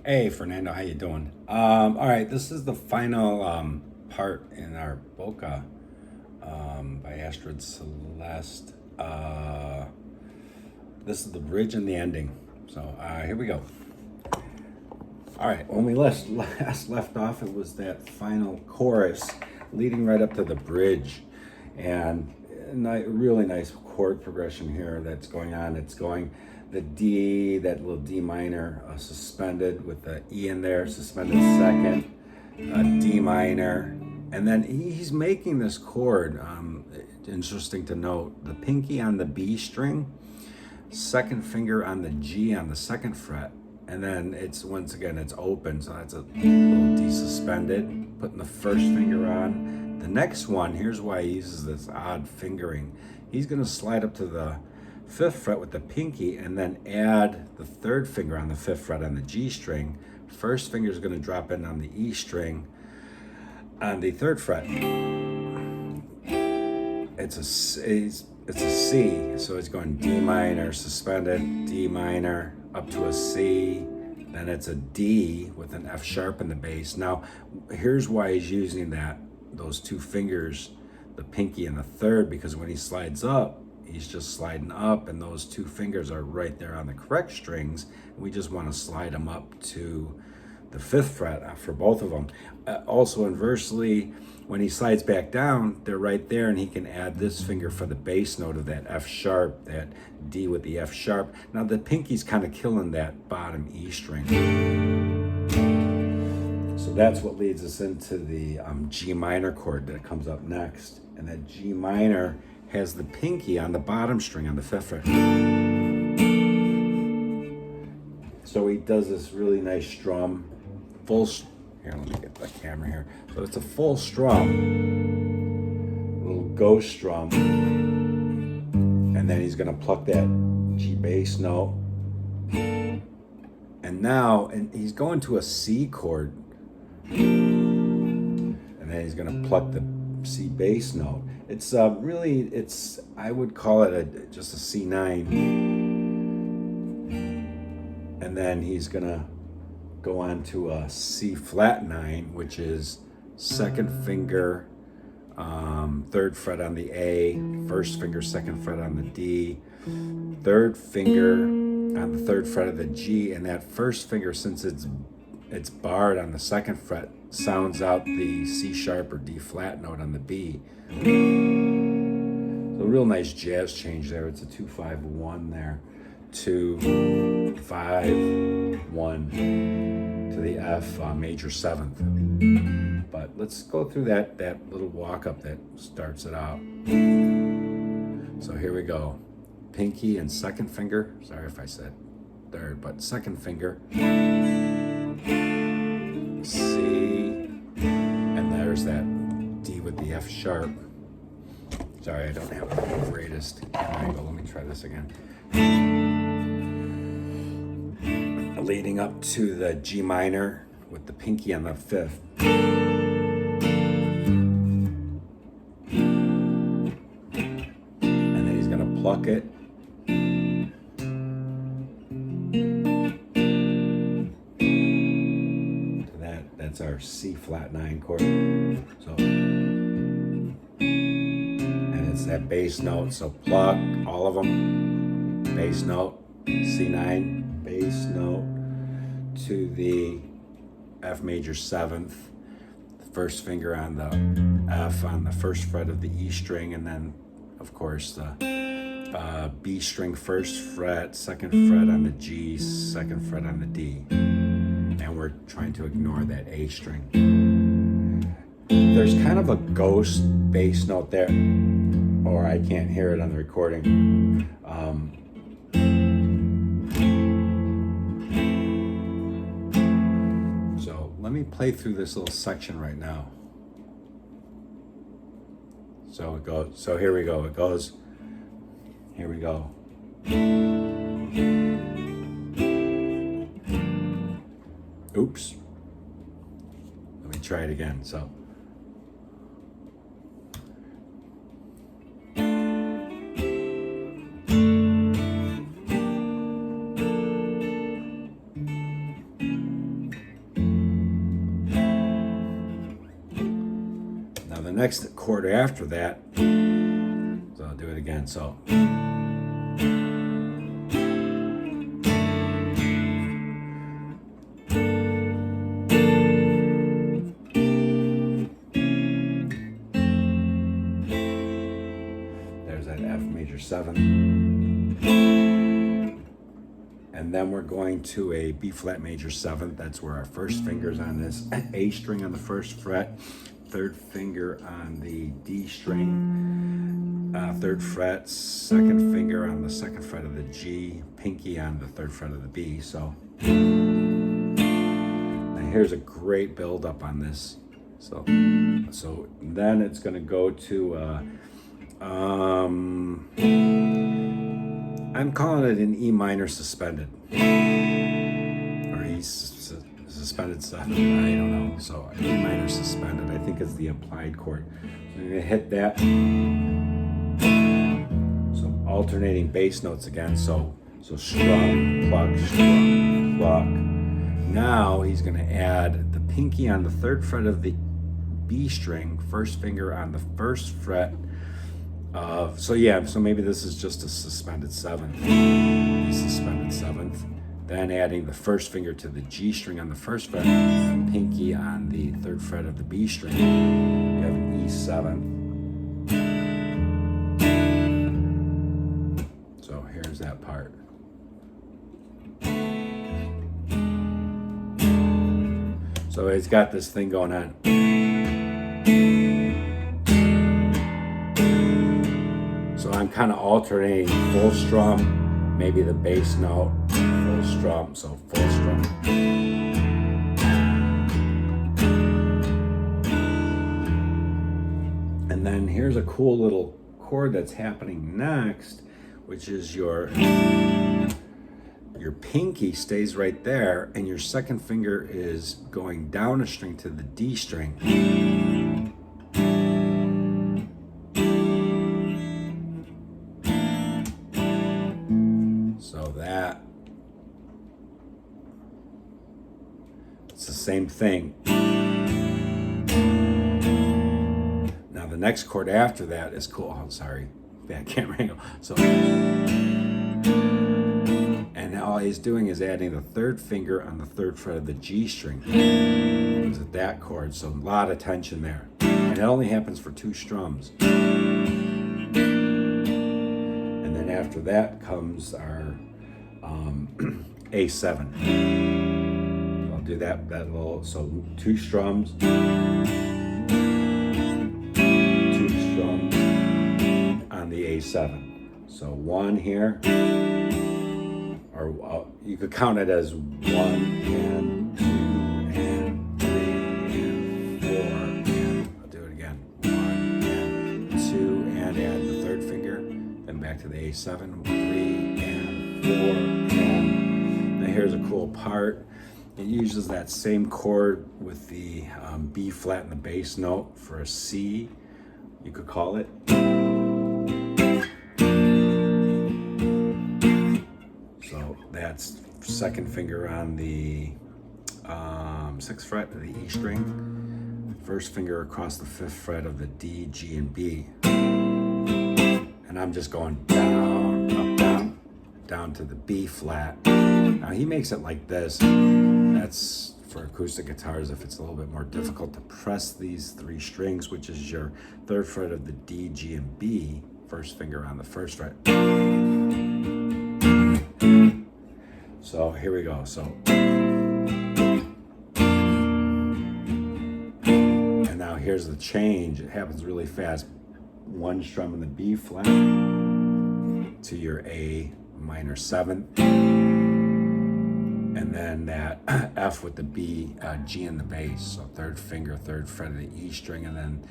Hey Fernando, how you doing? All right, this is the final part in our Boca by Astrid Celeste. This is the bridge and the ending. So here we go. All right, when we last left off, it was that final chorus leading right up to the bridge, and really nice chord progression here that's going on. It's going the D, that little D minor, suspended with the E in there, suspended second, D minor, and then he's making this chord. Interesting to note, the pinky on the B string, second finger on the G on the second fret, and then it's once again it's open, so that's a little D suspended, putting the first finger on. The next one, here's why he uses this odd fingering. He's going to slide up to the fifth fret with the pinky and then add the third finger on the fifth fret on the G string. First finger is going to drop in on the E string on the third fret. It's a C, so it's going D minor, suspended, D minor, up to a C, then it's a D with an F sharp in the bass. Now, here's why he's using those two fingers, the pinky and the third, because when he slides up, he's just sliding up, and those two fingers are right there on the correct strings. We just want to slide them up to the fifth fret for both of them. Also, inversely, when he slides back down, they're right there, and he can add this finger for the bass note of that F sharp, that D with the F sharp. Now, the pinky's kind of killing that bottom E string. So that's what leads us into the G minor chord that comes up next. And that G minor has the pinky on the bottom string on the fifth fret. So he does this really nice strum, here, let me get the camera here. So it's a full strum, little ghost strum, and then he's gonna pluck that G bass note. And now, he's going to a C chord, and then he's gonna pluck the C bass note. It's I would call it just a C9. And then he's gonna go on to a C flat 9, which is second finger, third fret on the A, first finger, second fret on the D, third finger on the third fret of the G, and that first finger, since it's barred on the second fret, sounds out the C sharp or D flat note on the B. So a real nice jazz change there. It's a 2-5-1 there. 2-5-1 to the F major seventh. But let's go through that little walk up that starts it out. So here we go. Pinky and second finger. Sorry if I said third, but second finger. C, and there's that D with the F sharp. Sorry, I don't have the greatest angle. Let me try this again. Leading up to the G minor with the pinky on the fifth. And then he's gonna pluck it. To that's our C flat 9 chord. So, and it's that bass note. So pluck all of them. Bass note, C9, bass note to the F major seventh, first finger on the F on the first fret of the E string, and then of course the B string first fret, second fret on the G, second fret on the D, and we're trying to ignore that A string. There's kind of a ghost bass note there, or I can't hear it on the recording. Let me play through this little section right now. So it goes. So here we go. It goes. Here we go. Oops. Let me try it again. So. next chord after that, so I'll do it again. So there's that F major 7. And then we're going to a B flat major 7th. That's where our first finger's on this A string on the first fret, third finger on the D string, third fret, second finger on the second fret of the G, pinky on the third fret of the B. So now here's a great build up on this. So then it's going to go to I'm calling it an E minor suspended, or E suspended 7, I don't know. So E minor suspended, I think is the applied chord. So you're gonna hit that. So alternating bass notes again. So strum, pluck, Now he's gonna add the pinky on the third fret of the B string, first finger on the first fret of, so maybe this is just a suspended 7th, suspended 7th, then adding the first finger to the G string on the first fret, pinky on the third fret of the B string, you have an E7. So here's that part. So it's got this thing going on. So I'm kind of alternating full strum, maybe the bass note, full strum, so full strum. And then here's a cool little chord that's happening next, which is your pinky stays right there, and your second finger is going down a string to the D string. It's the same thing. Now the next chord after that is cool. Oh, sorry, bad camera angle. So, and all he's doing is adding the third finger on the third fret of the G string. Is at that chord, so a lot of tension there. And it only happens for 2 strums. And then after that comes our A7. Do that little, so 2 strums, 2 strums on the A7. So 1 here, or you could count it as 1 and 2 and 3 and 4, and I'll do it again, 1 and 2, and add the third finger, then back to the A7, 3 and 4, and now here's a cool part. It uses that same chord with the B flat and the bass note for a C, you could call it. So that's second finger on the 6th fret of the E string, first finger across the 5th fret of the D, G, and B. And I'm just going down, up, down to the B flat. Now he makes it like this. That's for acoustic guitars if it's a little bit more difficult to press these 3 strings, which is your 3rd fret of the D, G, and B, first finger on the 1st fret. So here we go. So, and now here's the change. It happens really fast. 1 strum in the B flat to your A minor 7th. And then that F with the B, G in the bass. So 3rd finger, 3rd fret of the E string, and then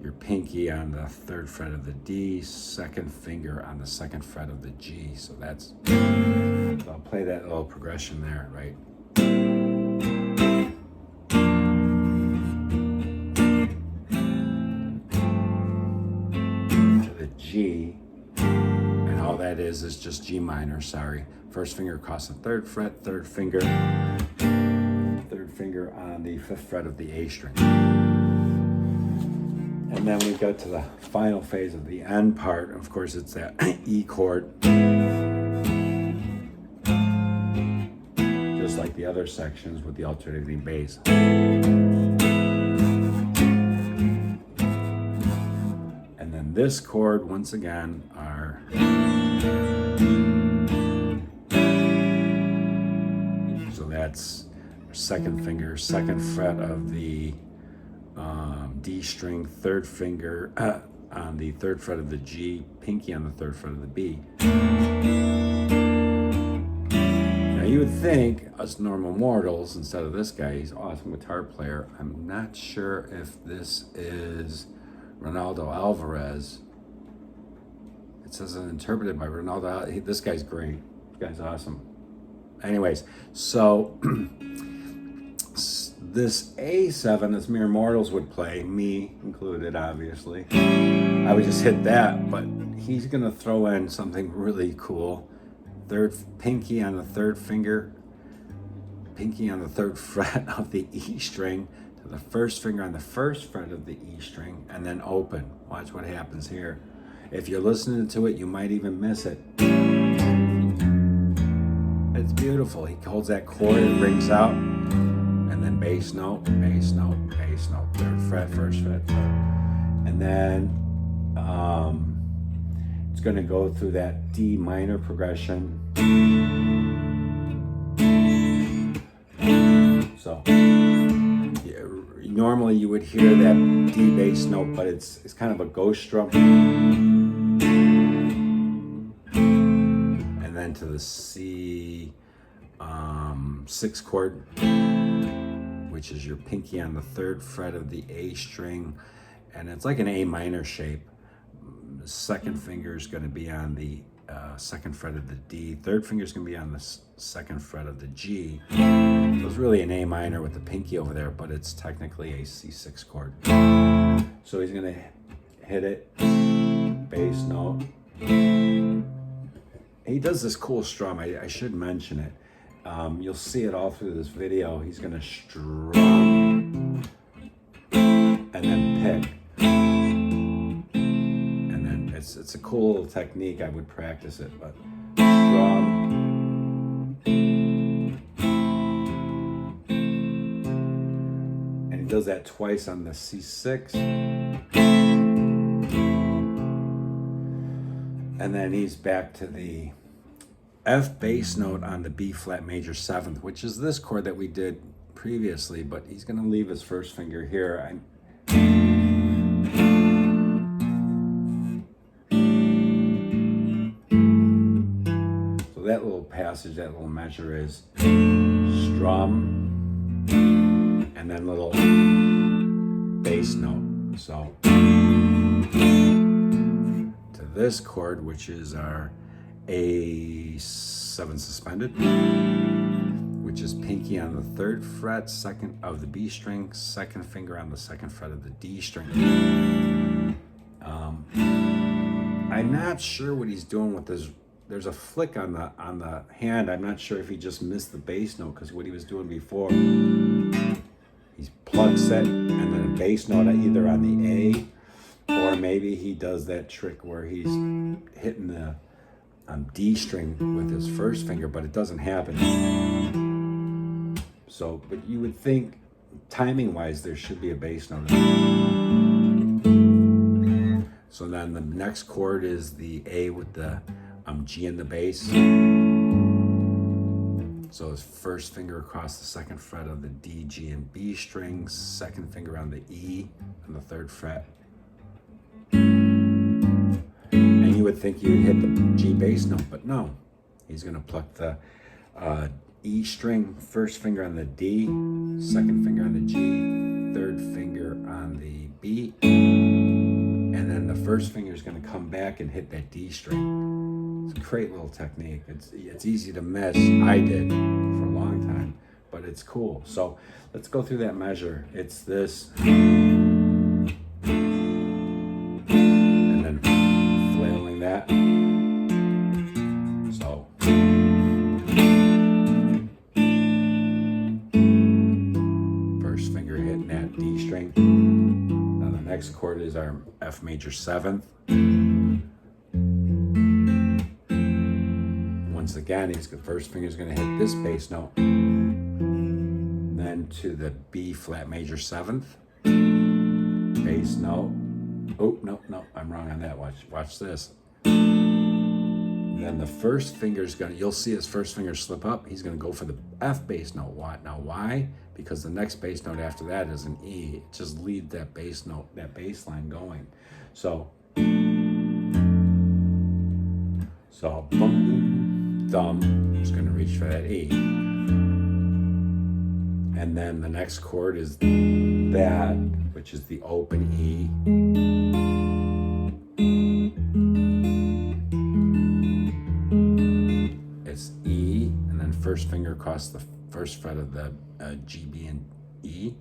your pinky on the 3rd fret of the D, 2nd finger on the 2nd fret of the G. So that's, so I'll play that little progression there, right? To the G, and all that is just G minor, sorry. First finger across the 3rd fret, 3rd finger on the 5th fret of the A string. And then we go to the final phase of the end part. Of course, it's that E chord. Just like the other sections with the alternating bass. And then this chord, once again, are so that's second finger, second fret of the D string, third finger on the third fret of the G, pinky on the third fret of the B. Now you would think us normal mortals, instead of this guy, he's an awesome guitar player. I'm not sure if this is Ronaldo Alvarez. It says it's interpreted by Ronaldo. This guy's great. This guy's awesome. Anyways, so this A7, as mere mortals would play, me included, obviously, I would just hit that, but he's gonna throw in something really cool. Third pinky on the third finger, pinky on the third fret of the E string to the first finger on the first fret of the E string, and then open. Watch what happens here. If you're listening to it, you might even miss it. It's beautiful. He holds that chord, it rings out, and then bass note, bass note, bass note, third fret, first fret, third. And then it's going to go through that D minor progression. So yeah, normally you would hear that D bass note, but it's kind of a ghost strum. And then to the C 6 chord, which is your pinky on the third fret of the A string, and it's like an A minor shape. The second finger is going to be on the second fret of the D. Third finger is going to be on the second fret of the G. So it's really an A minor with the pinky over there, but it's technically a C6 chord. So he's going to hit it, bass note. He does this cool strum. I should mention it. You'll see it all through this video. He's going to strum and then pick. And then it's a cool little technique. I would practice it, but strum. And he does that twice on the C6. And then he's back to the F bass note on the B flat major 7th, which is this chord that we did previously, but he's going to leave his first finger here. So that little passage, that little measure is strum and then little bass note. So to this chord, which is our A7 suspended, which is pinky on the third fret, second of the B string, second finger on the second fret of the D string. I'm not sure what he's doing with this. There's a flick on the hand. I'm not sure if he just missed the bass note, because what he was doing before, he's plug set and then a bass note either on the A, or maybe he does that trick where he's hitting the D string with his first finger, but it doesn't happen. So, but you would think, timing-wise, there should be a bass note. So then the next chord is the A with the G in the bass. So his first finger across the second fret of the D, G, and B strings, second finger on the E on the third fret. And you would think you'd hit the G bass note, but no. He's gonna pluck the E string, first finger on the D, second finger on the G, third finger on the B, and then the first finger is gonna come back and hit that D string. It's a great little technique. It's easy to miss. I did for a long time, but it's cool. So let's go through that measure. It's this, and then flailing that. So first finger hitting that D string. Now the next next chord is our F major 7th. Once again, the first finger is going to hit this bass note, then to the B flat major 7th, bass note. Oh, no, I'm wrong on that. Watch this. Then the first finger is going to, you'll see his first finger slip up. He's going to go for the F bass note. Why? Because the next bass note after that is an E. It just lead that bass note, that bass line going. So boom, thumb is going to reach for that E. And then the next chord is that, which is the open E. It's E, and then first finger across the first fret of the G, B, and E.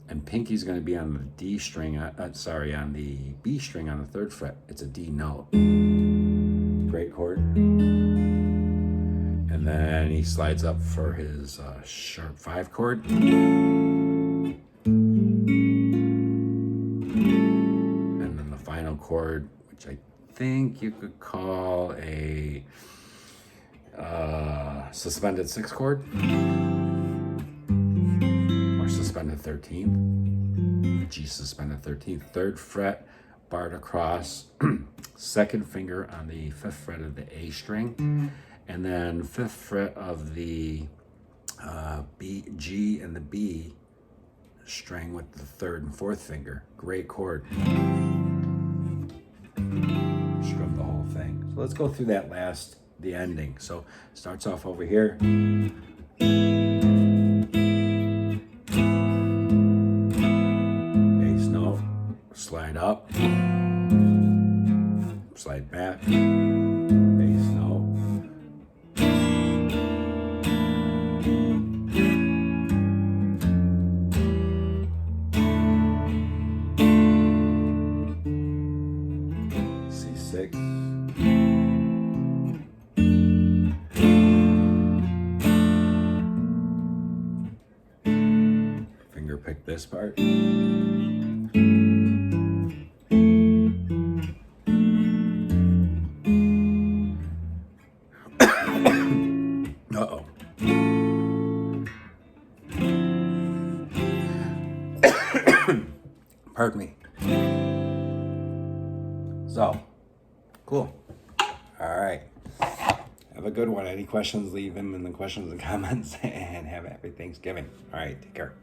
And pinky's going to be on the D string, on the B string on the 3rd fret. It's a D note. Great chord. And then he slides up for his sharp 5 chord. And then the final chord, which I think you could call a suspended 6 chord. Or suspended 13th. G suspended 13th. 3rd fret, barred across. 2nd finger on the 5th fret of the A string. And then 5th fret of the B, G, and the B string with the 3rd and 4th finger. Great chord. Strum the whole thing. So let's go through that the ending. So starts off over here. Bass note, slide up, slide back, bass note. C6. Finger pick this part. Uh-oh. Pardon me. So, cool. All right. Have a good one. Any questions, leave them in the questions and comments, and have a happy Thanksgiving. All right, take care.